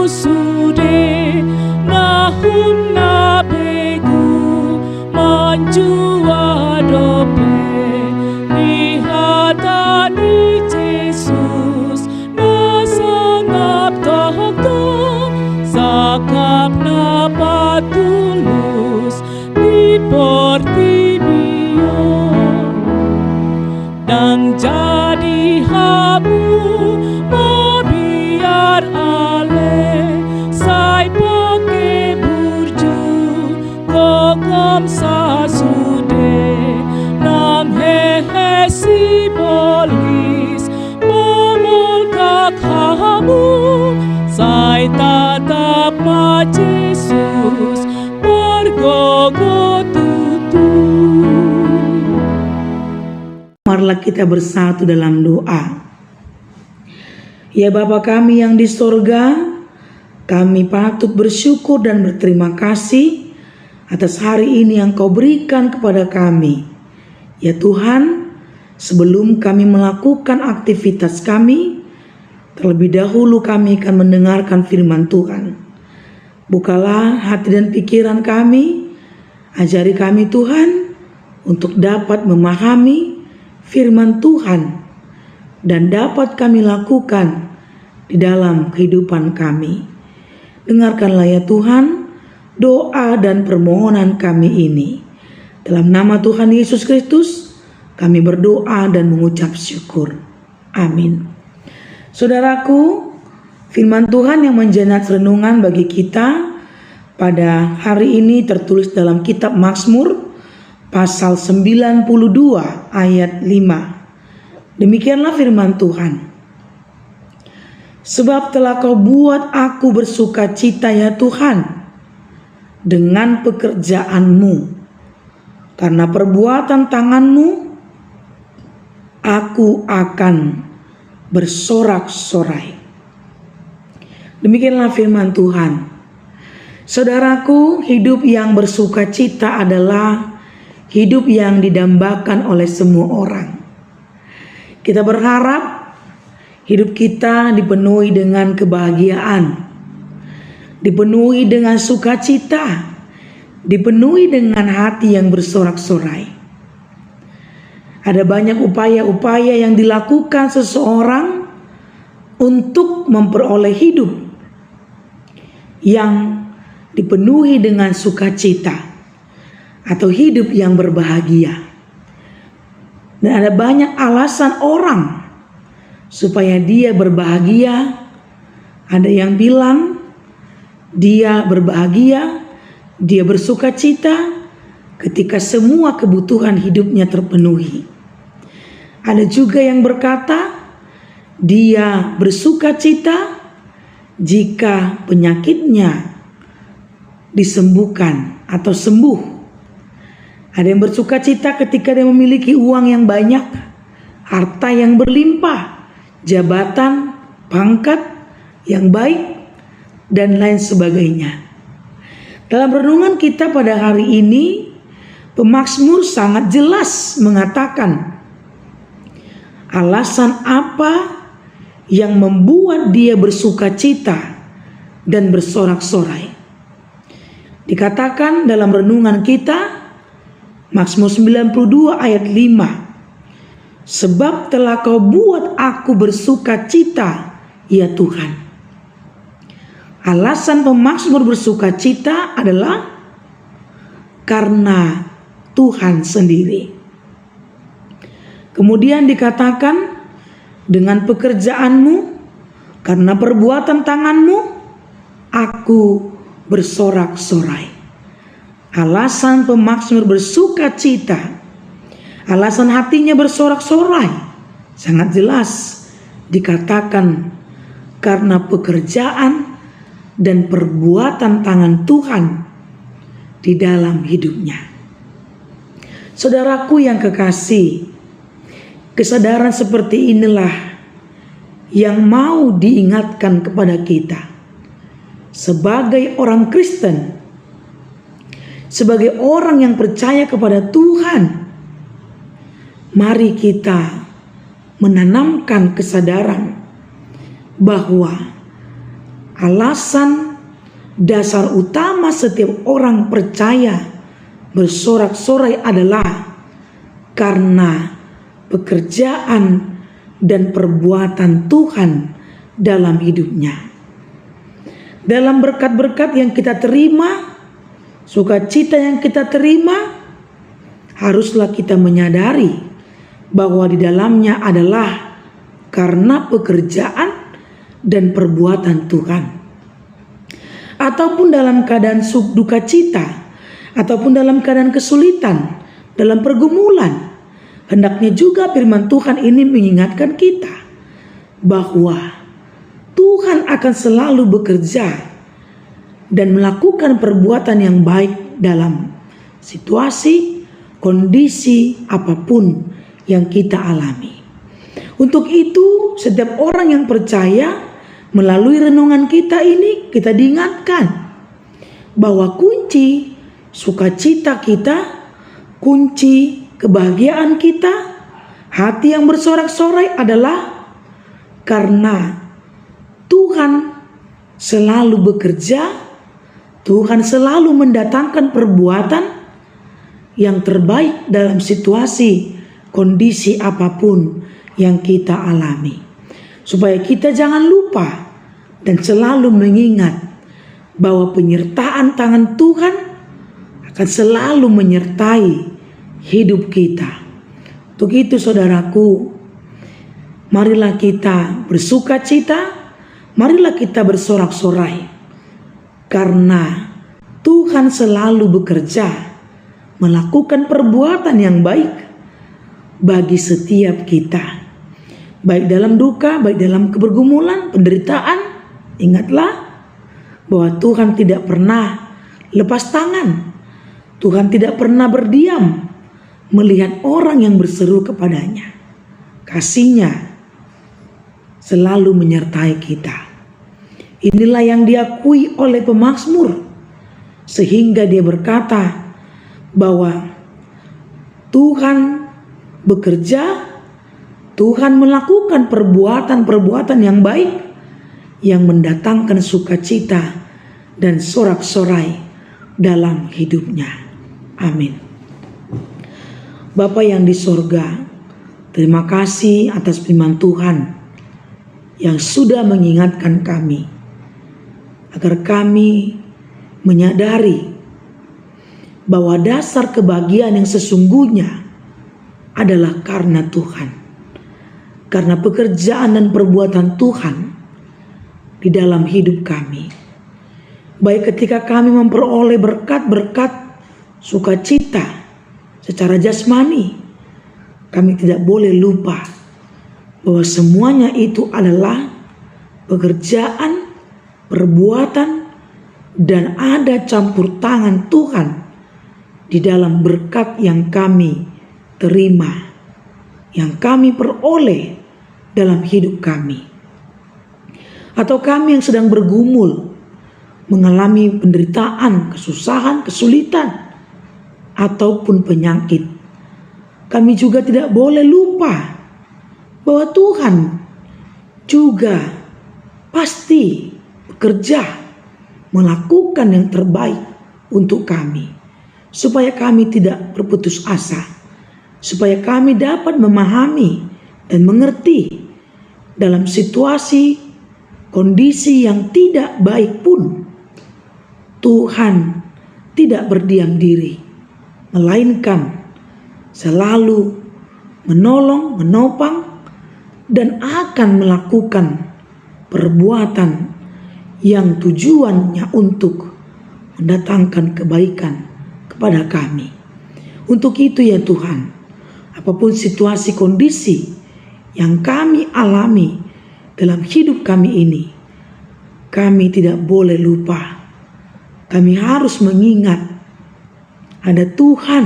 susude nahum nabegu manjua dope lihatani Jesus nasangap tohok sakap na patulus di Portimio dan jadi hamu biar ale sai pake burju kogom sasude nang hehe si bolis momol kak hamu sai tatap ma Jesus bergogo tutu. Marilah kita bersatu dalam doa. Ya Bapa kami yang di sorga, kami patut bersyukur dan berterima kasih atas hari ini yang Kau berikan kepada kami. Ya Tuhan, sebelum kami melakukan aktivitas kami, terlebih dahulu kami akan mendengarkan firman Tuhan. Bukalah hati dan pikiran kami, ajari kami Tuhan untuk dapat memahami firman Tuhan dan dapat kami lakukan di dalam kehidupan kami. Dengarkanlah ya Tuhan doa dan permohonan kami ini. Dalam nama Tuhan Yesus Kristus kami berdoa dan mengucap syukur. Amin. Saudaraku, firman Tuhan yang menjadi renungan bagi kita pada hari ini tertulis dalam kitab Mazmur pasal 92 ayat 5. Demikianlah firman Tuhan. Sebab telah Kau buat aku bersukacita ya Tuhan dengan pekerjaan-Mu. Karena perbuatan tangan-Mu aku akan bersorak-sorai. Demikianlah firman Tuhan. Saudaraku, hidup yang bersukacita adalah hidup yang didambakan oleh semua orang. Kita berharap hidup kita dipenuhi dengan kebahagiaan, dipenuhi dengan sukacita, dipenuhi dengan hati yang bersorak-sorai. Ada banyak upaya-upaya yang dilakukan seseorang untuk memperoleh hidup yang dipenuhi dengan sukacita atau hidup yang berbahagia. Dan ada banyak alasan orang supaya dia berbahagia. Ada yang bilang dia berbahagia, dia bersukacita ketika semua kebutuhan hidupnya terpenuhi. Ada juga yang berkata dia bersukacita jika penyakitnya disembuhkan atau sembuh. Ada yang bersukacita ketika dia memiliki uang yang banyak, harta yang berlimpah, jabatan, pangkat yang baik, dan lain sebagainya. Dalam renungan kita pada hari ini, pemazmur sangat jelas mengatakan alasan apa yang membuat dia bersukacita dan bersorak-sorai. Dikatakan dalam renungan kita, Mazmur 92 ayat 5. Sebab telah Kau buat aku bersukacita, ya Tuhan. Alasan pemazmur bersukacita adalah karena Tuhan sendiri. Kemudian dikatakan dengan pekerjaan-Mu, karena perbuatan tangan-Mu, aku bersorak-sorai. Alasan pemazmur bersukacita, alasan hatinya bersorak-sorai, sangat jelas dikatakan karena pekerjaan dan perbuatan tangan Tuhan di dalam hidupnya. Saudaraku yang kekasih, kesadaran seperti inilah yang mau diingatkan kepada kita sebagai orang Kristen, sebagai orang yang percaya kepada Tuhan. Mari kita menanamkan kesadaran bahwa alasan dasar utama setiap orang percaya bersorak-sorai adalah karena pekerjaan dan perbuatan Tuhan dalam hidupnya. Dalam berkat-berkat yang kita terima, sukacita yang kita terima, haruslah kita menyadari bahwa di dalamnya adalah karena pekerjaan dan perbuatan Tuhan. Ataupun dalam keadaan duka cita, ataupun dalam keadaan kesulitan, dalam pergumulan, hendaknya juga firman Tuhan ini mengingatkan kita bahwa Tuhan akan selalu bekerja dan melakukan perbuatan yang baik dalam situasi, kondisi apapun yang kita alami. Untuk itu, setiap orang yang percaya melalui renungan kita ini, kita diingatkan bahwa kunci sukacita kita, kunci kebahagiaan kita, hati yang bersorak-sorai adalah karena Tuhan selalu bekerja, Tuhan selalu mendatangkan perbuatan yang terbaik dalam situasi, kondisi apapun yang kita alami. Supaya kita jangan lupa dan selalu mengingat bahwa penyertaan tangan Tuhan akan selalu menyertai hidup kita. Untuk itu saudaraku, marilah kita bersuka cita, marilah kita bersorak-sorai, karena Tuhan selalu bekerja melakukan perbuatan yang baik bagi setiap kita. Baik dalam duka, baik dalam kebergumulan, penderitaan, ingatlah bahwa Tuhan tidak pernah lepas tangan. Tuhan tidak pernah berdiam melihat orang yang berseru kepadanya. Kasih-Nya selalu menyertai kita. Inilah yang diakui oleh pemazmur, sehingga dia berkata bahwa Tuhan bekerja, Tuhan melakukan perbuatan-perbuatan yang baik yang mendatangkan sukacita dan sorak-sorai dalam hidupnya. Amin. Bapa yang di sorga, terima kasih atas firman Tuhan yang sudah mengingatkan kami agar kami menyadari bahwa dasar kebahagiaan yang sesungguhnya adalah karena Tuhan. Karena pekerjaan dan perbuatan Tuhan di dalam hidup kami. Baik ketika kami memperoleh berkat-berkat sukacita secara jasmani, kami tidak boleh lupa bahwa semuanya itu adalah pekerjaan, perbuatan, dan ada campur tangan Tuhan di dalam berkat yang kami terima, yang kami peroleh dalam hidup kami. Atau kami yang sedang bergumul, mengalami penderitaan, kesusahan, kesulitan, ataupun penyakit, kami juga tidak boleh lupa bahwa Tuhan juga pasti bekerja melakukan yang terbaik untuk kami, supaya kami tidak berputus asa, supaya kami dapat memahami dan mengerti dalam situasi, kondisi yang tidak baik pun, Tuhan tidak berdiam diri, melainkan selalu menolong, menopang, dan akan melakukan perbuatan yang tujuannya untuk mendatangkan kebaikan kepada kami. Untuk itu ya Tuhan, apapun situasi kondisi yang kami alami dalam hidup kami ini, kami tidak boleh lupa. Kami harus mengingat ada Tuhan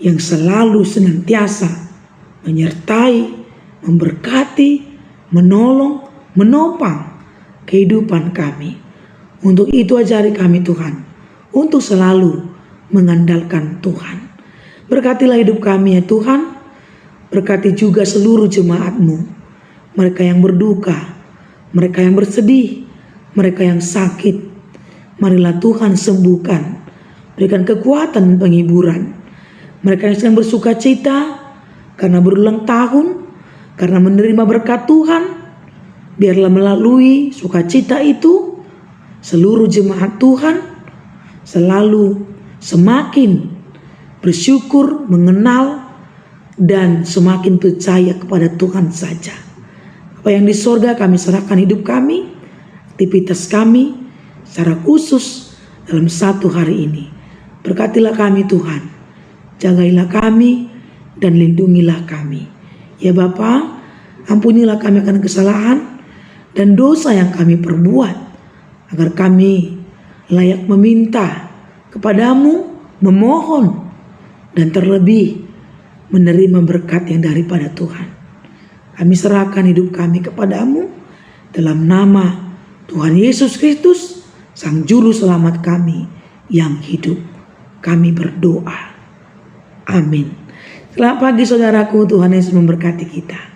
yang selalu senantiasa menyertai, memberkati, menolong, menopang kehidupan kami. Untuk itu ajari kami Tuhan, untuk selalu mengandalkan Tuhan. Berkatilah hidup kami ya Tuhan. Berkati juga seluruh jemaat-Mu, mereka yang berduka, mereka yang bersedih, Mereka yang sakit, marilah Tuhan sembuhkan. Berikan kekuatan dan penghiburan. Mereka yang sedang bersuka cita karena berulang tahun, karena menerima berkat Tuhan, biarlah melalui sukacita itu seluruh jemaat Tuhan selalu semakin bersyukur, mengenal, dan semakin percaya kepada Tuhan saja. Apa yang di sorga kami serahkan hidup kami, aktivitas kami secara khusus dalam satu hari ini. Berkatilah kami Tuhan, jagailah kami dan lindungilah kami. Ya Bapa, ampunilah kami akan kesalahan dan dosa yang kami perbuat, agar kami layak meminta kepadamu, memohon, dan terlebih menerima berkat yang daripada Tuhan. Kami serahkan hidup kami kepadamu dalam nama Tuhan Yesus Kristus, Sang Juru Selamat kami yang hidup. Kami berdoa. Amin. Selamat pagi saudaraku, Tuhan Yesus memberkati kita.